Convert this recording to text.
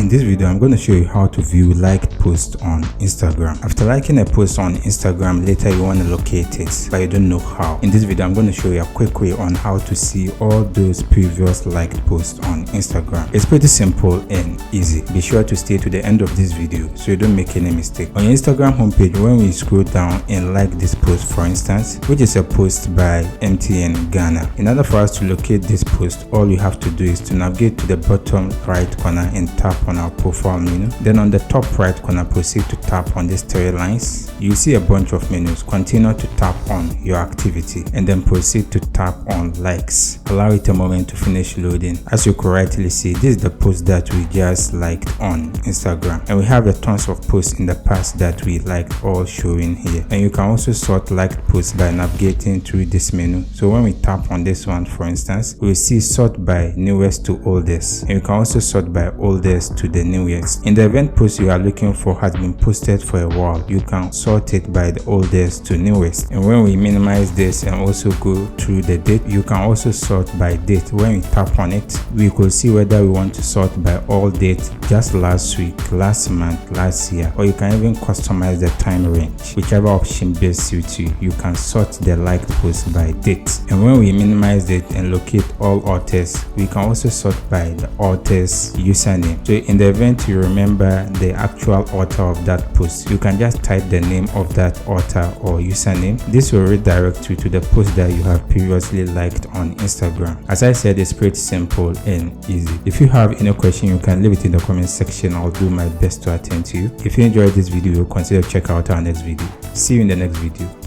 In this video, I'm going to show you how to view liked posts on Instagram. After liking a post on Instagram, later you want to locate it, but you don't know how. In this video, I'm going to show you a quick way on how to see all those previous liked posts on Instagram. It's pretty simple and easy. Be sure to stay to the end of this video so you don't make any mistake. On your Instagram homepage, when we scroll down and like this post, for instance, which is a post by MTN Ghana. In order for us to locate this post, all you have to do is to navigate to the bottom right corner and tap on our profile menu. Then on the top right corner, proceed to tap on these three lines. You see a bunch of menus. Continue to tap on your activity and then proceed to tap on likes. Allow it a moment to finish loading. As you correctly see, this is the post that we just liked on Instagram, and we have a tons of posts in the past that we liked all showing here. And you can also sort liked posts by navigating through this menu. So when we tap on this one, for instance, we will see sort by newest to oldest, and you can also sort by oldest to the newest. In the event post you are looking for has been posted for a while, you can sort it by the oldest to newest. And when we minimize this and also go through the date, you can also sort by date. When we tap on it, we could see whether we want to sort by all date, just last week, last month, last year, or you can even customize the time range. Whichever option best suits you, you can sort the liked post by date. And when we minimize it and locate all authors, we can also sort by the author's username. So in the event you remember the actual author of that post, you can just type the name of that author or username. This will redirect you to the post that you have previously liked on Instagram. As I said, it's pretty simple and easy. If you have any question, you can leave it in the comment section. I'll do my best to attend to you. If you enjoyed this video, consider check out our next video. See you in the next video.